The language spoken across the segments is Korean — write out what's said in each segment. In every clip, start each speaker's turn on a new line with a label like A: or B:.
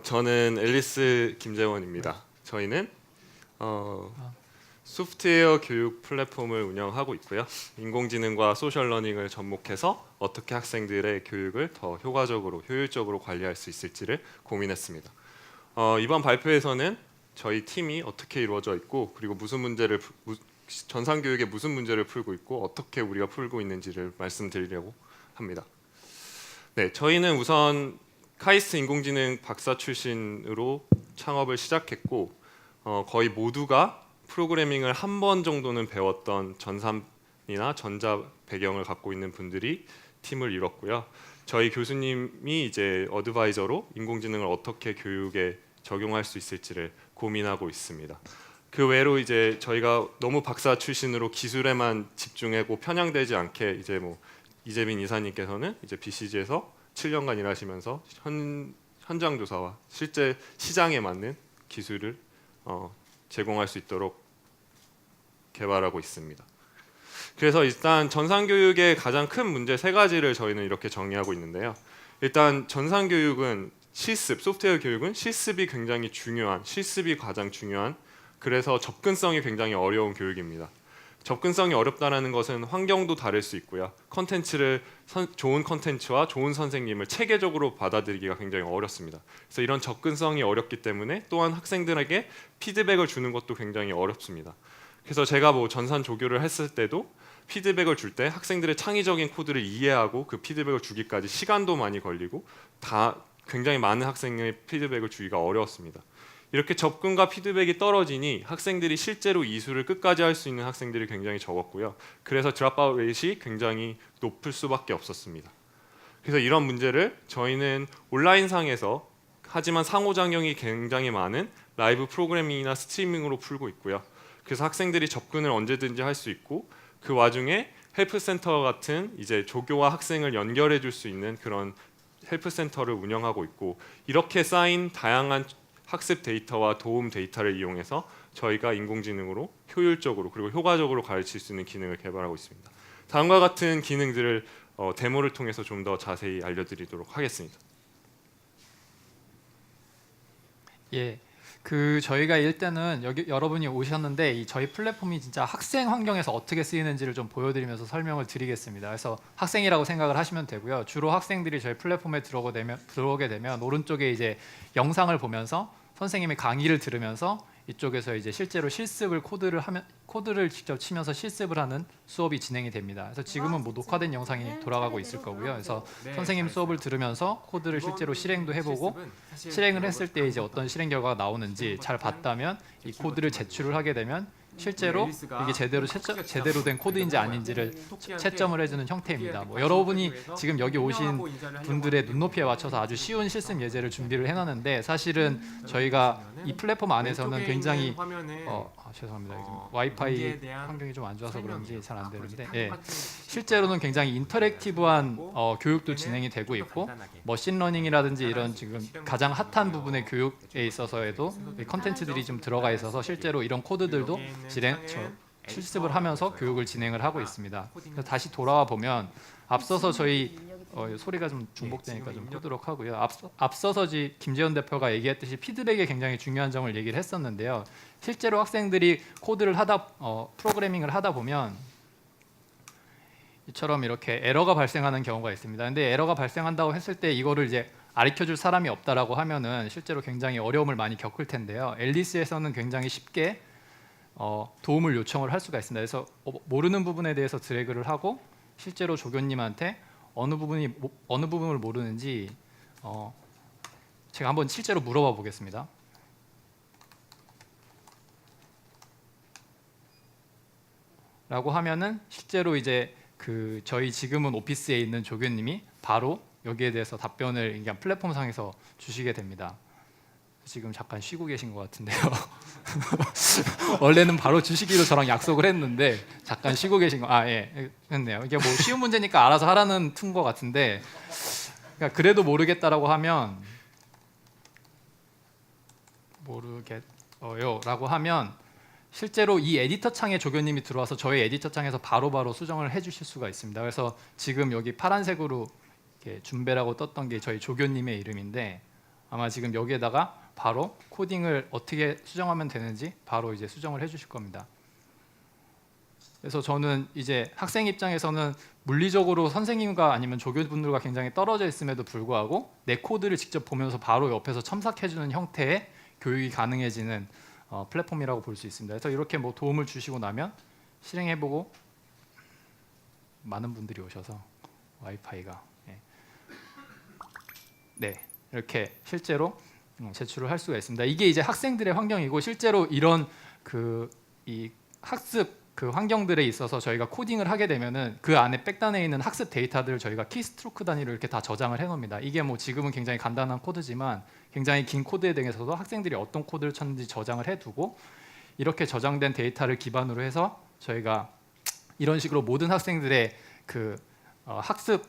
A: 저는 앨리스 김재원입니다. 저희는 소프트웨어 교육 플랫폼을 운영하고 있고요. 인공지능과 소셜러닝을 접목해서 어떻게 학생들의 교육을 더 효과적으로, 효율적으로 관리할 수 있을지를 고민했습니다. 이번 발표에서는 저희 팀이 어떻게 이루어져 있고, 그리고 전산교육에 무슨 문제를 풀고 있고, 어떻게 우리가 풀고 있는지를 말씀드리려고 합니다. 네, 저희는 우선 카이스트 인공지능 박사 출신으로 창업을 시작했고, 거의 모두가 프로그래밍을 한 번 정도는 배웠던 전산이나 전자 배경을 갖고 있는 분들이 팀을 이뤘고요. 저희 교수님이 이제 어드바이저로 인공지능을 어떻게 교육에 적용할 수 있을지를 고민하고 있습니다. 그 외로 이제 저희가 너무 박사 출신으로 기술에만 집중하고 편향되지 않게 이제 이재빈 이사님께서는 이제 BCG에서 7년간 일하시면서 현장 조사와 실제 시장에 맞는 기술을 제공할 수 있도록 개발하고 있습니다. 그래서 일단 전산교육의 가장 큰 문제 세 가지를 저희는 이렇게 정의하고 있는데요. 일단 전산교육은 소프트웨어 교육은 실습이 가장 중요한, 그래서 접근성이 굉장히 어려운 교육입니다. 접근성이 어렵다는 것은 환경도 다를 수 있고요. 좋은 컨텐츠와 좋은 선생님을 체계적으로 받아들이기가 굉장히 어렵습니다. 그래서 이런 접근성이 어렵기 때문에 또한 학생들에게 피드백을 주는 것도 굉장히 어렵습니다. 그래서 제가 전산 조교를 했을 때도 피드백을 줄 때 학생들의 창의적인 코드를 이해하고 그 피드백을 주기까지 시간도 많이 걸리고 굉장히 많은 학생의 피드백을 주기가 어려웠습니다. 이렇게 접근과 피드백이 떨어지니 학생들이 실제로 이수를 끝까지 할 수 있는 학생들이 굉장히 적었고요. 그래서 드랍아웃 레이트가 굉장히 높을 수밖에 없었습니다. 그래서 이런 문제를 저희는 온라인상에서 하지만 상호작용이 굉장히 많은 라이브 프로그래밍이나 스트리밍으로 풀고 있고요. 그래서 학생들이 접근을 언제든지 할 수 있고, 그 와중에 헬프센터 같은 이제 조교와 학생을 연결해 줄 수 있는 그런 헬프센터를 운영하고 있고, 이렇게 쌓인 다양한 학습 데이터와 도움 데이터를 이용해서 저희가 인공지능으로 효율적으로 그리고 효과적으로 가르칠 수 있는 기능을 개발하고 있습니다. 다음과 같은 기능들을 데모를 통해서 좀 더 자세히 알려드리도록 하겠습니다.
B: 예, 저희가 일단은 여기 여러분이 오셨는데 저희 플랫폼이 진짜 학생 환경에서 어떻게 쓰이는지를 좀 보여드리면서 설명을 드리겠습니다. 그래서 학생이라고 생각을 하시면 되고요. 주로 학생들이 저희 플랫폼에 들어오게 되면 오른쪽에 이제 영상을 보면서 선생님의 강의를 들으면서 이쪽에서 이제 실제로 실습을 코드를 직접 치면서 실습을 하는 수업이 진행이 됩니다. 그래서 지금은 녹화된 영상이 돌아가고 있을 거고요. 그래서 선생님 수업을 들으면서 코드를 실제로 실행도 해보고, 실행을 했을 때 이제 어떤 실행 결과가 나오는지 잘 봤다면 이 코드를 제출을 하게 되면 실제로 이게 제대로 된 코드인지 아닌지를 채점을 해주는 형태입니다. 여러분이 지금 여기 오신 분들의 눈높이에 맞춰서 아주 쉬운 실습 예제를 준비를 해놨는데, 사실은 저희가 이 플랫폼 안에서는 굉장히 죄송합니다. 와이파이 환경이 좀 안 좋아서 그런지 잘 안 되는데, 실제로는 굉장히 인터랙티브한 교육도 진행이 되고 있고, 머신러닝이라든지 이런 지금 가장 핫한 부분의 교육에 있어서에도 컨텐츠들이 좀 들어가 있어서 실제로 이런 코드들도 실습을 하면서 교육을 진행을 하고 있습니다. 그래서 다시 돌아와 보면 앞서서 저희 소리가 좀 중복되니까 좀 끄도록 하고요. 앞서서 김재원 대표가 얘기했듯이 피드백이 굉장히 중요한 점을 얘기를 했었는데요. 실제로 학생들이 프로그래밍을 하다 보면 이처럼 이렇게 에러가 발생하는 경우가 있습니다. 근데 에러가 발생한다고 했을 때 이거를 이제 가르쳐줄 사람이 없다라고 하면은 실제로 굉장히 어려움을 많이 겪을 텐데요. 앨리스에서는 굉장히 쉽게 도움을 요청을 할 수가 있습니다. 그래서 모르는 부분에 대해서 드래그를 하고 실제로 조교님한테 어느 부분을 모르는지 제가 한번 실제로 물어봐 보겠습니다. 라고 하면은 실제로 이제 저희 지금은 오피스에 있는 조교님이 바로 여기에 대해서 답변을 그냥 플랫폼상에서 주시게 됩니다. 지금 잠깐 쉬고 계신 것 같은데요. 원래는 바로 주시기로 저랑 약속을 했는데 잠깐 쉬고 계신 거. 예, 했네요. 이게 쉬운 문제니까 알아서 하라는 툰 것 같은데, 그러니까 그래도 모르겠다라고 하면 모르겠어요라고 하면 실제로 이 에디터 창에 조교님이 들어와서 저희 에디터 창에서 바로바로 수정을 해주실 수가 있습니다. 그래서 지금 여기 파란색으로 이렇게 준배라고 떴던 게 저희 조교님의 이름인데, 아마 지금 여기에다가 바로 코딩을 어떻게 수정하면 되는지 바로 이제 수정을 해주실 겁니다. 그래서 저는 이제 학생 입장에서는 물리적으로 선생님과 아니면 조교분들과 굉장히 떨어져 있음에도 불구하고 내 코드를 직접 보면서 바로 옆에서 첨삭해주는 형태의 교육이 가능해지는 플랫폼이라고 볼 수 있습니다. 그래서 이렇게 뭐 도움을 주시고 나면 실행해보고 많은 분들이 오셔서 와이파이가 네 이렇게 실제로 제출을 할 수가 있습니다. 이게 이제 학생들의 환경이고 실제로 이런 이 학습 환경들에 있어서 저희가 코딩을 하게 되면은 그 안에 백단에 있는 학습 데이터들을 저희가 키스트로크 단위로 이렇게 다 저장을 해놓습니다. 이게 뭐 지금은 굉장히 간단한 코드지만 굉장히 긴 코드에 대해서도 학생들이 어떤 코드를 쳤는지 저장을 해두고 이렇게 저장된 데이터를 기반으로 해서 저희가 이런 식으로 모든 학생들의 학습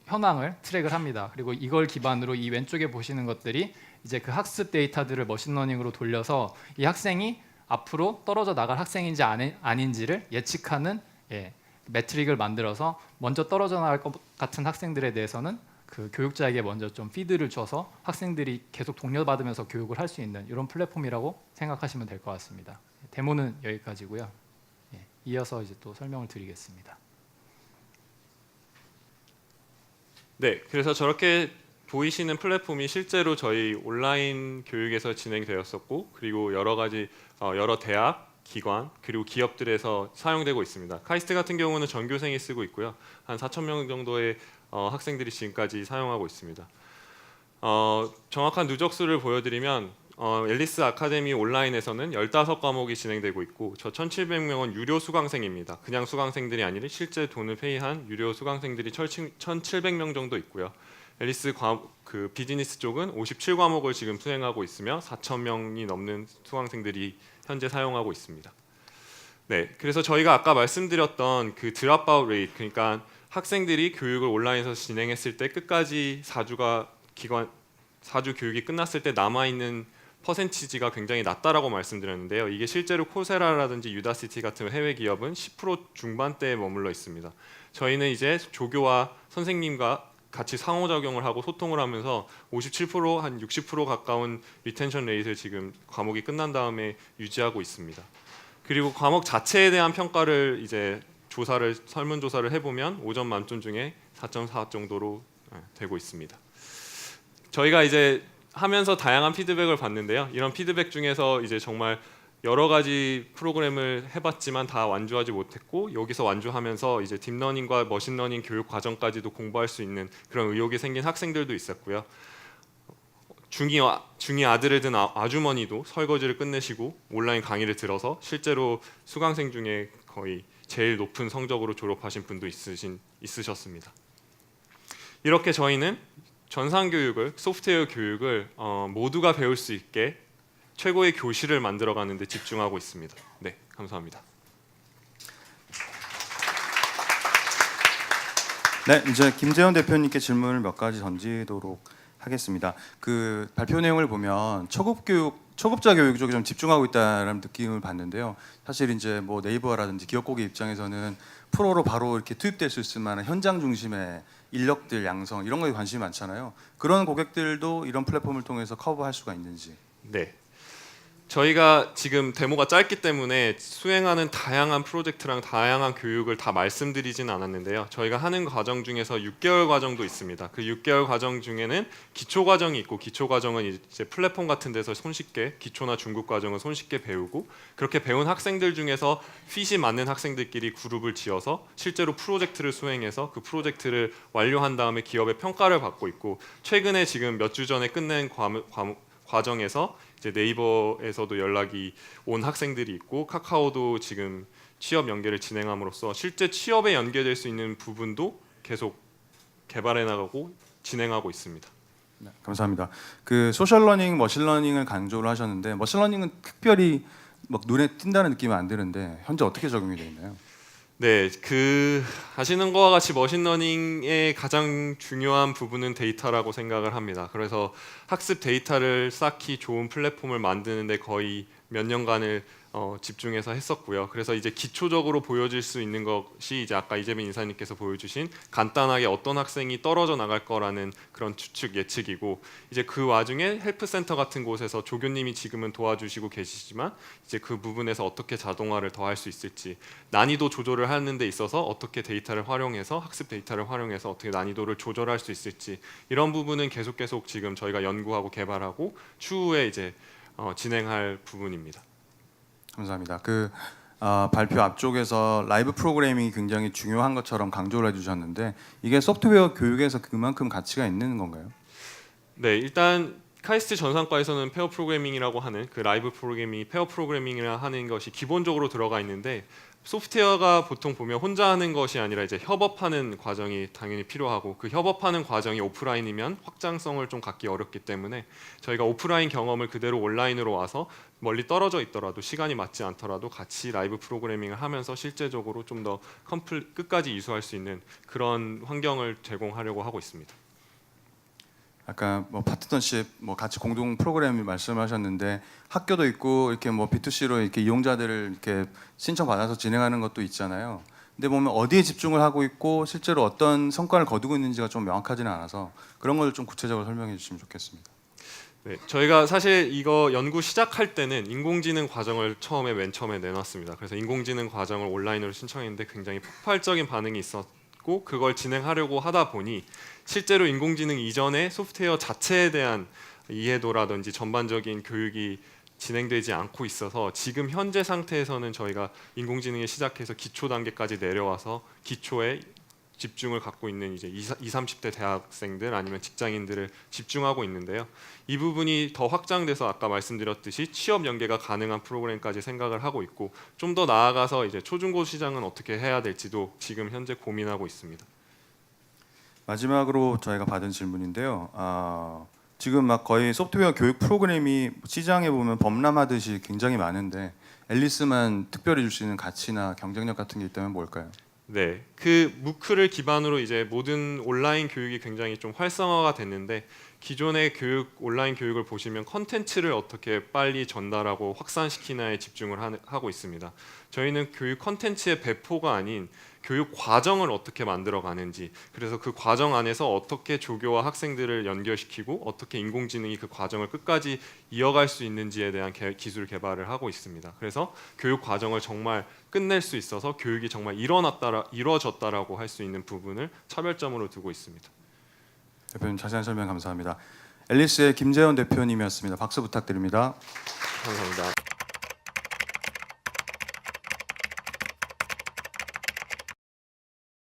B: 현황을 트랙을 합니다. 그리고 이걸 기반으로 이 왼쪽에 보시는 것들이 이제 그 학습 데이터들을 머신러닝으로 돌려서 이 학생이 앞으로 떨어져 나갈 학생인지 아닌지를 예측하는 매트릭을 만들어서 먼저 떨어져 나갈 것 같은 학생들에 대해서는 그 교육자에게 먼저 좀 피드를 줘서 학생들이 계속 독려받으면서 교육을 할 수 있는 이런 플랫폼이라고 생각하시면 될 것 같습니다. 데모는 여기까지고요. 이어서 이제 또 설명을 드리겠습니다.
A: 네, 그래서 저렇게 보이시는 플랫폼이 실제로 저희 온라인 교육에서 진행되었었고 그리고 여러 가지 여러 대학, 기관 그리고 기업들에서 사용되고 있습니다. 카이스트 같은 경우는 전교생이 쓰고 있고요. 한 4,000명 정도의 학생들이 지금까지 사용하고 있습니다. 정확한 누적수를 보여드리면 앨리스 아카데미 온라인에서는 15과목이 진행되고 있고 저 1,700명은 유료 수강생입니다. 그냥 수강생들이 아니라 실제 돈을 페이한 유료 수강생들이 1,700명 정도 있고요. 앨리스 비즈니스 쪽은 57과목을 지금 수행하고 있으며 4,000명이 넘는 수강생들이 현재 사용하고 있습니다. 네, 그래서 저희가 아까 말씀드렸던 그 드랍아웃 레이트, 그러니까 학생들이 교육을 온라인에서 진행했을 때 끝까지 4주 교육이 끝났을 때 남아있는 퍼센티지가 굉장히 낮다라고 말씀드렸는데요. 이게 실제로 코세라라든지 유다시티 같은 해외 기업은 10% 중반대에 머물러 있습니다. 저희는 이제 조교와 선생님과 같이 상호작용을 하고 소통을 하면서 57% 한 60% 가까운 리텐션 레이트를 지금 과목이 끝난 다음에 유지하고 있습니다. 그리고 과목 자체에 대한 평가를 이제 설문조사를 해보면 5점 만점 중에 4.4 정도로 되고 있습니다. 저희가 이제 하면서 다양한 피드백을 받는데요. 이런 피드백 중에서 이제 정말 여러 가지 프로그램을 해봤지만 다 완주하지 못했고 여기서 완주하면서 이제 딥러닝과 머신러닝 교육 과정까지도 공부할 수 있는 그런 의욕이 생긴 학생들도 있었고요. 중2 아들을 둔 아주머니도 설거지를 끝내시고 온라인 강의를 들어서 실제로 수강생 중에 거의 제일 높은 성적으로 졸업하신 분도 있으셨습니다. 이렇게 저희는 전산 교육을, 소프트웨어 교육을 모두가 배울 수 있게 최고의 교실을 만들어가는 데 집중하고 있습니다. 네, 감사합니다.
C: 네, 이제 김재현 대표님께 질문을 몇 가지 던지도록 하겠습니다. 그 발표 내용을 보면 초급자 교육 쪽에 좀 집중하고 있다는 느낌을 받는데요. 사실 이제 뭐 네이버라든지 기업 고객 입장에서는 프로로 바로 이렇게 투입될 수 있을 만한 현장 중심의 인력들 양성 이런 거에 관심이 많잖아요. 그런 고객들도 이런 플랫폼을 통해서 커버할 수가 있는지.
A: 네. 저희가 지금 데모가 짧기 때문에 수행하는 다양한 프로젝트랑 다양한 교육을 다 말씀드리진 않았는데요. 저희가 하는 과정 중에서 6개월 과정도 있습니다. 그 6개월 과정 중에는 기초 과정이 있고 기초 과정은 이제 플랫폼 같은 데서 손쉽게 기초나 중급 과정은 손쉽게 배우고 그렇게 배운 학생들 중에서 핏이 맞는 학생들끼리 그룹을 지어서 실제로 프로젝트를 수행해서 그 프로젝트를 완료한 다음에 기업의 평가를 받고 있고 최근에 지금 몇 주 전에 끝낸 과정에서 이제 네이버에서도 연락이 온 학생들이 있고 카카오도 지금 취업 연계를 진행함으로써 실제 취업에 연계될 수 있는 부분도 계속 개발해 나가고 진행하고 있습니다.
C: 네, 감사합니다. 그 소셜러닝, 머신러닝을 강조를 하셨는데 머신러닝은 특별히 막 눈에 띈다는 느낌이 안 드는데 현재 어떻게 적용이 되어 있나요?
A: 네, 아시는 것과 같이 머신러닝의 가장 중요한 부분은 데이터라고 생각을 합니다. 그래서 학습 데이터를 쌓기 좋은 플랫폼을 만드는데 거의 몇 년간을 집중해서 했었고요. 그래서 이제 기초적으로 보여질 수 있는 것이 이제 아까 이재민 인사님께서 보여주신 간단하게 어떤 학생이 떨어져 나갈 거라는 그런 추측 예측이고, 이제 그 와중에 헬프센터 같은 곳에서 조교님이 지금은 도와주시고 계시지만 이제 그 부분에서 어떻게 자동화를 더 할 수 있을지, 난이도 조절을 하는 데 있어서 어떻게 데이터를 활용해서 학습 데이터를 활용해서 어떻게 난이도를 조절할 수 있을지, 이런 부분은 계속 지금 저희가 연구하고 개발하고 추후에 이제 진행할 부분입니다.
C: 감사합니다. 발표 앞쪽에서 라이브 프로그래밍이 굉장히 중요한 것처럼 강조를 해주셨는데 이게 소프트웨어 교육에서 그만큼 가치가 있는 건가요?
A: 네, 일단 카이스트 전산과에서는 페어 프로그래밍이라고 하는 그 라이브 프로그래밍이 페어 프로그래밍이라 하는 것이 기본적으로 들어가 있는데, 소프트웨어가 보통 보면 혼자 하는 것이 아니라 이제 협업하는 과정이 당연히 필요하고, 그 협업하는 과정이 오프라인이면 확장성을 좀 갖기 어렵기 때문에 저희가 오프라인 경험을 그대로 온라인으로 와서 멀리 떨어져 있더라도 시간이 맞지 않더라도 같이 라이브 프로그래밍을 하면서 실제적으로 좀 더 끝까지 이수할 수 있는 그런 환경을 제공하려고 하고 있습니다.
C: 아까 파트너십 같이 공동 프로그램 말씀하셨는데 학교도 있고 이렇게 B2C로 이렇게 이용자들을 이렇게 신청 받아서 진행하는 것도 있잖아요. 근데 보면 어디에 집중을 하고 있고 실제로 어떤 성과를 거두고 있는지가 좀 명확하지는 않아서 그런 걸 좀 구체적으로 설명해 주시면 좋겠습니다.
A: 네, 저희가 사실 이거 연구 시작할 때는 인공지능 과정을 맨 처음에 내놨습니다. 그래서 인공지능 과정을 온라인으로 신청했는데 굉장히 폭발적인 반응이 있었고, 그걸 진행하려고 하다 보니 실제로 인공지능 이전에 소프트웨어 자체에 대한 이해도라든지 전반적인 교육이 진행되지 않고 있어서 지금 현재 상태에서는 저희가 인공지능에 시작해서 기초 단계까지 내려와서 기초에 집중을 갖고 있는 이제 20, 30대 대학생들 아니면 직장인들을 집중하고 있는데요. 이 부분이 더 확장돼서 아까 말씀드렸듯이 취업 연계가 가능한 프로그램까지 생각을 하고 있고, 좀 더 나아가서 이제 초중고 시장은 어떻게 해야 될지도 지금 현재 고민하고 있습니다.
C: 마지막으로 저희가 받은 질문인데요. 지금 거의 소프트웨어 교육 프로그램이 시장에 보면 범람하듯이 굉장히 많은데 앨리스만 특별히 줄 수 있는 가치나 경쟁력 같은 게 있다면 뭘까요?
A: 네, 그 무크를 기반으로 이제 모든 온라인 교육이 굉장히 좀 활성화가 됐는데, 기존의 온라인 교육을 보시면 컨텐츠를 어떻게 빨리 전달하고 확산시키나에 집중을 하고 있습니다. 저희는 교육 컨텐츠의 배포가 아닌 교육 과정을 어떻게 만들어 가는지, 그래서 그 과정 안에서 어떻게 조교와 학생들을 연결시키고 어떻게 인공지능이 그 과정을 끝까지 이어갈 수 있는지에 대한 기술 개발을 하고 있습니다. 그래서 교육 과정을 정말 끝낼 수 있어서 교육이 정말 이루어졌다라고 할 수 있는 부분을 차별점으로 두고 있습니다.
C: 대표님 자세한 설명 감사합니다. 앨리스의 김재현 대표님이었습니다. 박수 부탁드립니다.
A: 감사합니다.